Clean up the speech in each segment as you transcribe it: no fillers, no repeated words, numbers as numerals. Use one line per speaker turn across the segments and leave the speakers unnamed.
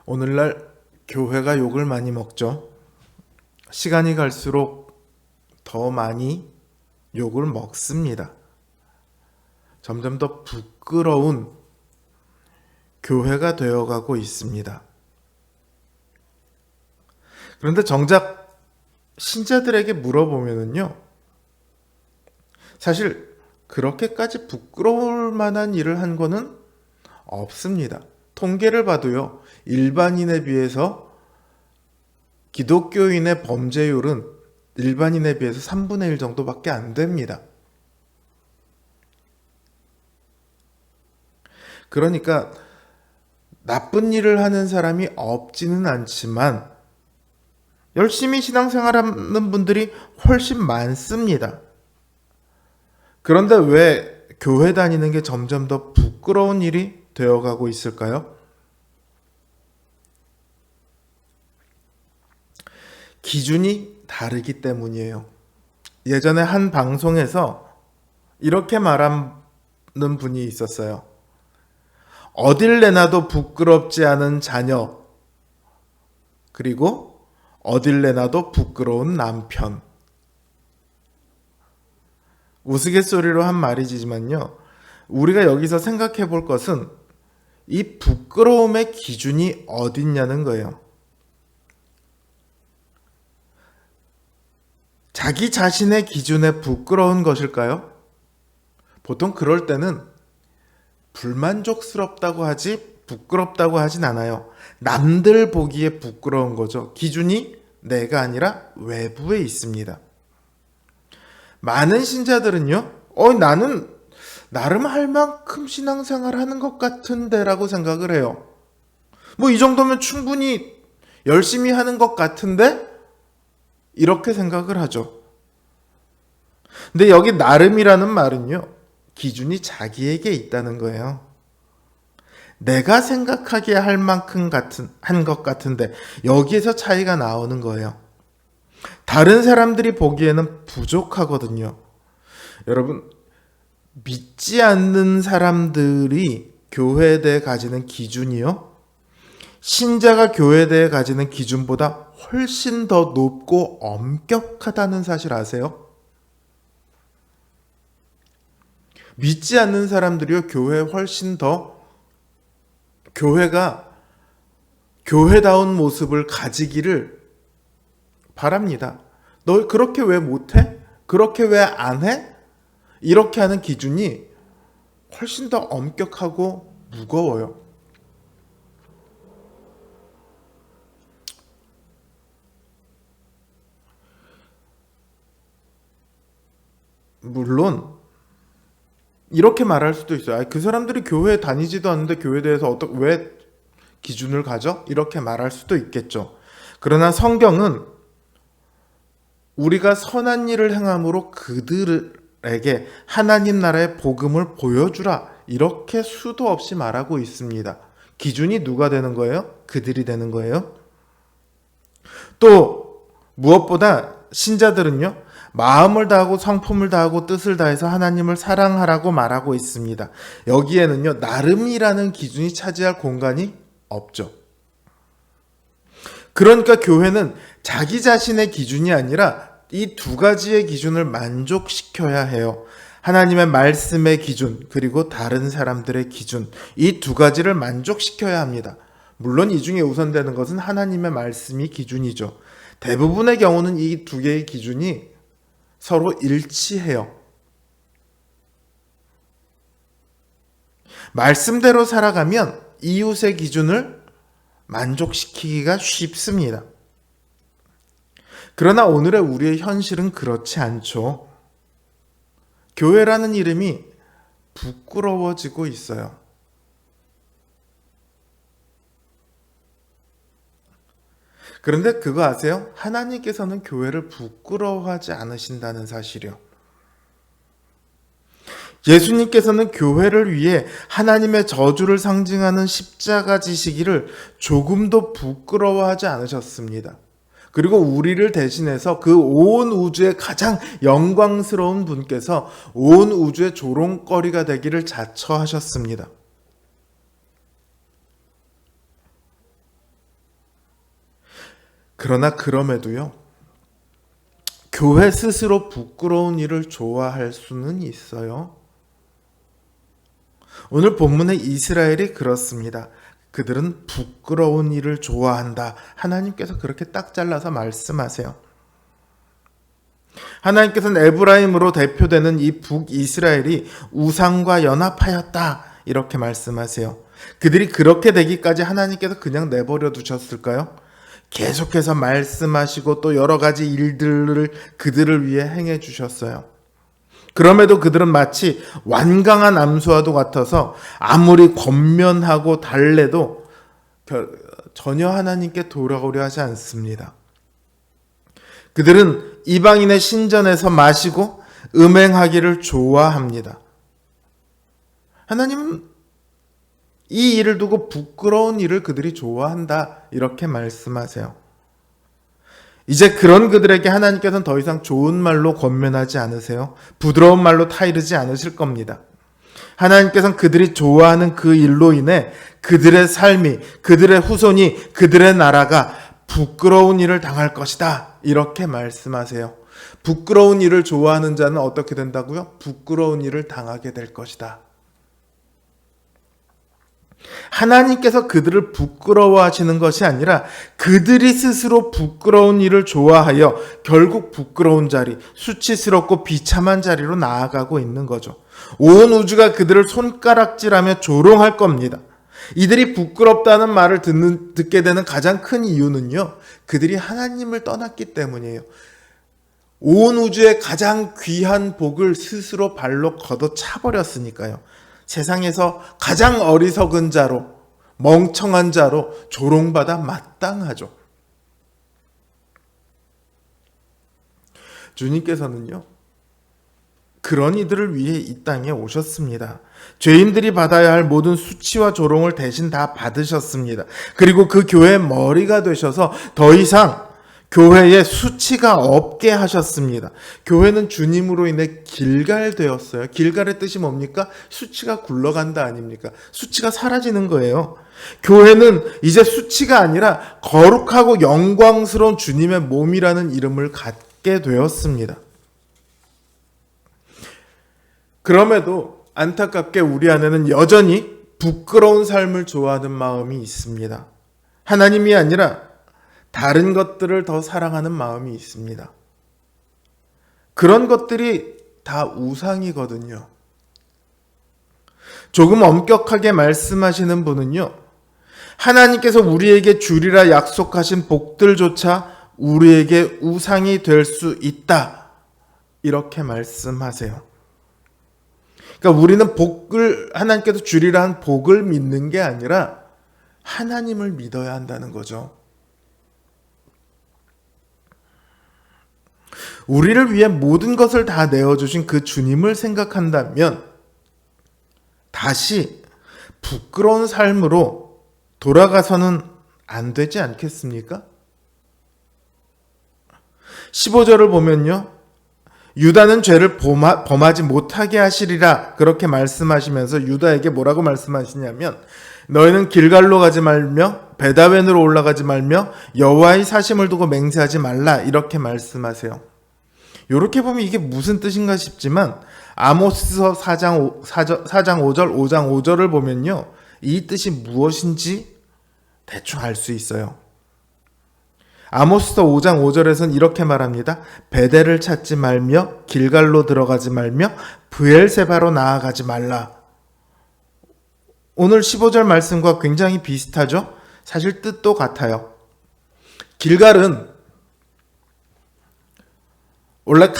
오늘날 교회가 욕을 많이 먹죠. 시간이 갈수록 더 많이 욕을 먹습니다. 점점 더 부끄러운 교회가 되어가고 있습니다. 그런데 정작 신자들에게 물어보면요, 사실 그렇게까지 부끄러울 만한 일을 한 거는 없습니다. 통계를 봐도요, 일반인에 비해서 기독교인의 범죄율은 일반인에 비해서 3분의 1 정도밖에 안 됩니다. 그러니까 나쁜 일을 하는 사람이 없지는 않지만 열심히 신앙생활하는 분들이 훨씬 많습니다. 그런데 왜 교회 다니는 게 점점 더 부끄러운 일이 되어가고 있을까요? 기준이 다르기 때문이에요. 예전에 한 방송에서 이렇게 말하는 분이 있었어요. 어딜 내놔도 부끄럽지 않은 자녀, 그리고 어딜 내놔도 부끄러운 남편. 우스갯소리로 한 말이지만요, 우리가 여기서 생각해 볼 것은 이 부끄러움의 기준이 어딨냐는 거예요. 자기 자신의 기준에 부끄러운 것일까요? 보통 그럴 때는 불만족스럽다고 하지 부끄럽다고 하진 않아요. 남들 보기에 부끄러운 거죠. 기준이 내가 아니라 외부에 있습니다. 많은 신자들은요, 나는 나름 할 만큼 신앙생활 하는 것 같은데 라고 생각을 해요. 이 정도면 충분히 열심히 하는 것 같은데? 이렇게 생각을 하죠. 근데 여기 나름이라는 말은요, 기준이 자기에게 있다는 거예요. 내가 생각하기에 할 만큼 한 것 같은데 여기에서 차이가 나오는 거예요. 다른 사람들이 보기에는 부족하거든요. 여러분, 믿지 않는 사람들이 교회에 대해 가지는 기준이요, 신자가 교회에 대해 가지는 기준보다 훨씬 더 높고 엄격하다는 사실 아세요? 믿지 않는 사람들이요, 교회에 훨씬 더 교회가 교회다운 모습을 가지기를 바랍니다. 너 그렇게 왜 못해? 그렇게 왜 안 해? 이렇게 하는 기준이 훨씬 더 엄격하고 무거워요. 물론 이렇게 말할 수도 있어요. 그 사람들이 교회에 다니지도 않는데 교회에 대해서 왜 기준을 가져? 이렇게 말할 수도 있겠죠. 그러나 성경은 우리가 선한 일을 행함으로 그들에게 하나님 나라의 복음을 보여주라, 이렇게 수도 없이 말하고 있습니다. 기준이 누가 되는 거예요? 그들이 되는 거예요. 또 무엇보다 신자들은요, 마음을 다하고 성품을 다하고 뜻을 다해서 하나님을 사랑하라고 말하고 있습니다. 여기에는요, 나름이라는 기준이 차지할 공간이 없죠. 그러니까 교회는 자기 자신의 기준이 아니라 이 두 가지의 기준을 만족시켜야 해요. 하나님의 말씀의 기준, 그리고 다른 사람들의 기준, 이 두 가지를 만족시켜야 합니다. 물론 이 중에 우선되는 것은 하나님의 말씀이 기준이죠. 대부분의 경우는 이 두 개의 기준이 서로 일치해요. 말씀대로 살아가면 이웃의 기준을 만족시키기가 쉽습니다. 그러나 오늘의 우리의 현실은 그렇지 않죠. 교회라는 이름이 부끄러워지고 있어요. 그런데 그거 아세요? 하나님께서는 교회를 부끄러워하지 않으신다는 사실이요. 예수님께서는 교회를 위해 하나님의 저주를 상징하는 십자가 지시기를 조금도 부끄러워하지 않으셨습니다. 그리고 우리를 대신해서 그 온 우주의 가장 영광스러운 분께서 온 우주의 조롱거리가 되기를 자처하셨습니다. 그러나 그럼에도요, 교회 스스로 부끄러운 일을 좋아할 수는 있어요. 오늘 본문의 이스라엘이 그렇습니다. 그들은 부끄러운 일을 좋아한다. 하나님께서 그렇게 딱 잘라서 말씀하세요. 하나님께서는 에브라임으로 대표되는 이 북이스라엘이 우상과 연합하였다. 이렇게 말씀하세요. 그들이 그렇게 되기까지 하나님께서 그냥 내버려 두셨을까요? 계속해서 말씀하시고 또 여러 가지 일들을 그들을 위해 행해 주셨어요. 그럼에도 그들은 마치 완강한 암소와도 같아서 아무리 권면하고 달래도 전혀 하나님께 돌아오려 하지 않습니다. 그들은 이방인의 신전에서 마시고 음행하기를 좋아합니다. 하나님은 이 일을 두고 부끄러운 일을 그들이 좋아한다 이렇게 말씀하세요. 이제 그런 그들에게 하나님께서는 더 이상 좋은 말로 권면하지 않으세요. 부드러운 말로 타이르지 않으실 겁니다. 하나님께서는 그들이 좋아하는 그 일로 인해 그들의 삶이, 그들의 후손이, 그들의 나라가 부끄러운 일을 당할 것이다 이렇게 말씀하세요. 부끄러운 일을 좋아하는 자는 어떻게 된다고요? 부끄러운 일을 당하게 될 것이다. 하나님께서 그들을 부끄러워하시는 것이 아니라 그들이 스스로 부끄러운 일을 좋아하여 결국 부끄러운 자리, 수치스럽고 비참한 자리로 나아가고 있는 거죠. 온 우주가 그들을 손가락질하며 조롱할 겁니다. 이들이 부끄럽다는 말을 듣게 되는 가장 큰 이유는요, 그들이 하나님을 떠났기 때문이에요. 온 우주의 가장 귀한 복을 스스로 발로 걷어차버렸으니까요. 세상에서 가장 어리석은 자로, 멍청한 자로 조롱받아 마땅하죠. 주님께서는요, 그런 이들을 위해 이 땅에 오셨습니다. 죄인들이 받아야 할 모든 수치와 조롱을 대신 다 받으셨습니다. 그리고 그 교회의 머리가 되셔서 더 이상 교회에 수치가 없게 하셨습니다. 교회는 주님으로 인해 길갈되었어요. 길갈의 뜻이 뭡니까? 수치가 굴러간다 아닙니까? 수치가 사라지는 거예요. 교회는 이제 수치가 아니라 거룩하고 영광스러운 주님의 몸이라는 이름을 갖게 되었습니다. 그럼에도 안타깝게 우리 안에는 여전히 부끄러운 삶을 좋아하는 마음이 있습니다. 하나님이 아니라 다른 것들을 더 사랑하는 마음이 있습니다. 그런 것들이 다 우상이거든요. 조금 엄격하게 말씀하시는 분은요, 하나님께서 우리에게 주리라 약속하신 복들조차 우리에게 우상이 될 수 있다. 이렇게 말씀하세요. 그러니까 우리는 하나님께서 주리라 한 복을 믿는 게 아니라 하나님을 믿어야 한다는 거죠. 우리를 위해 모든 것을 다 내어주신 그 주님을 생각한다면 다시 부끄러운 삶으로 돌아가서는 안 되지 않겠습니까? 15절을 보면요, 유다는 죄를 범하지 못하게 하시리라 그렇게 말씀하시면서 유다에게 뭐라고 말씀하시냐면, 너희는 길갈로 가지 말며 베다웬으로 올라가지 말며 여호와의 사심을 두고 맹세하지 말라 이렇게 말씀하세요. 이렇게 보면 이게 무슨 뜻인가 싶지만 아모스서 4장 5절, 5장 5절을 보면요, 이 뜻이 무엇인지 대충 알 수 있어요. 아모스서 5장 5절에서는 이렇게 말합니다. 베델을 찾지 말며 길갈로 들어가지 말며 브엘세바로 나아가지 말라. 오늘 15절 말씀과 굉장히 비슷하죠? 사실 뜻도 같아요. 길갈은 원래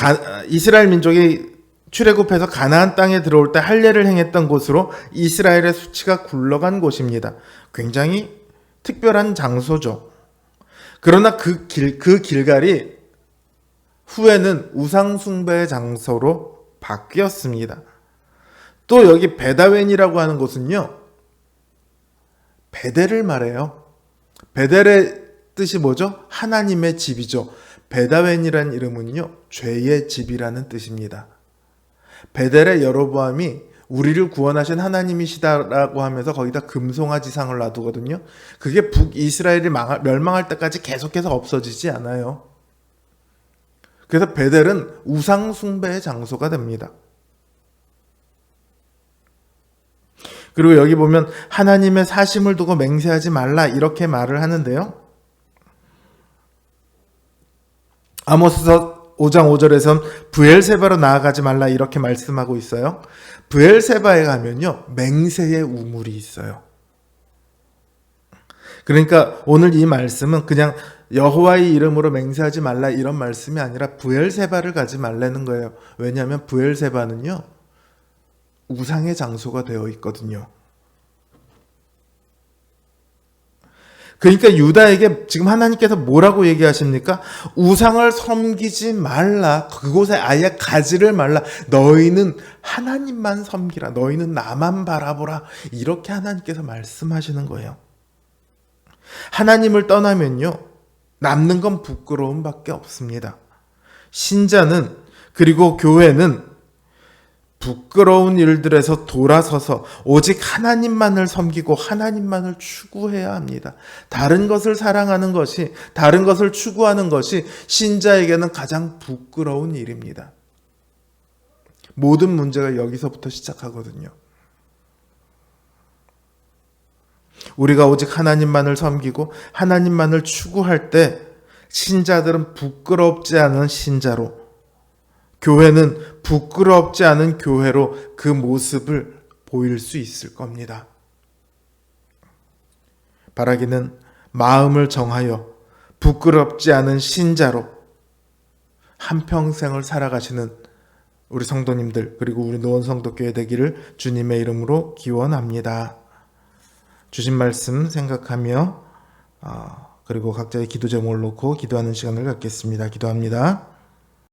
이스라엘 민족이 출애굽해서 가나안 땅에 들어올 때 할례를 행했던 곳으로 이스라엘의 수치가 굴러간 곳입니다. 굉장히 특별한 장소죠. 그러나 그 길갈이 후에는 우상 숭배의 장소로 바뀌었습니다. 또 여기 베다웬이라고 하는 곳은요, 베델을 말해요. 베델의 뜻이 뭐죠? 하나님의 집이죠. 베다웬이라는 이름은요, 죄의 집이라는 뜻입니다. 베델의 여로보암이 우리를 구원하신 하나님이시다라고 하면서 거기다 금송아지상을 놔두거든요. 그게 북이스라엘이 멸망할 때까지 계속해서 없어지지 않아요. 그래서 베델은 우상 숭배의 장소가 됩니다. 그리고 여기 보면 하나님의 사심을 두고 맹세하지 말라 이렇게 말을 하는데요. 아모스서 5장 5절에선 브엘세바로 나아가지 말라 이렇게 말씀하고 있어요. 브엘세바에 가면요, 맹세의 우물이 있어요. 그러니까 오늘 이 말씀은 그냥 여호와의 이름으로 맹세하지 말라 이런 말씀이 아니라 브엘세바를 가지 말라는 거예요. 왜냐하면 브엘세바는요, 우상의 장소가 되어 있거든요. 그러니까 유다에게 지금 하나님께서 뭐라고 얘기하십니까? 우상을 섬기지 말라. 그곳에 아예 가지를 말라. 너희는 하나님만 섬기라. 너희는 나만 바라보라. 이렇게 하나님께서 말씀하시는 거예요. 하나님을 떠나면요, 남는 건 부끄러움밖에 없습니다. 신자는, 그리고 교회는 부끄러운 일들에서 돌아서서 오직 하나님만을 섬기고 하나님만을 추구해야 합니다. 다른 것을 사랑하는 것이, 다른 것을 추구하는 것이 신자에게는 가장 부끄러운 일입니다. 모든 문제가 여기서부터 시작하거든요. 우리가 오직 하나님만을 섬기고 하나님만을 추구할 때 신자들은 부끄럽지 않은 신자로, 교회는 부끄럽지 않은 교회로 그 모습을 보일 수 있을 겁니다. 바라기는 마음을 정하여 부끄럽지 않은 신자로 한평생을 살아가시는 우리 성도님들, 그리고 우리 노원성도교회 되기를 주님의 이름으로 기원합니다. 주신 말씀 생각하며 그리고 각자의 기도 제목을 놓고 기도하는 시간을 갖겠습니다. 기도합니다.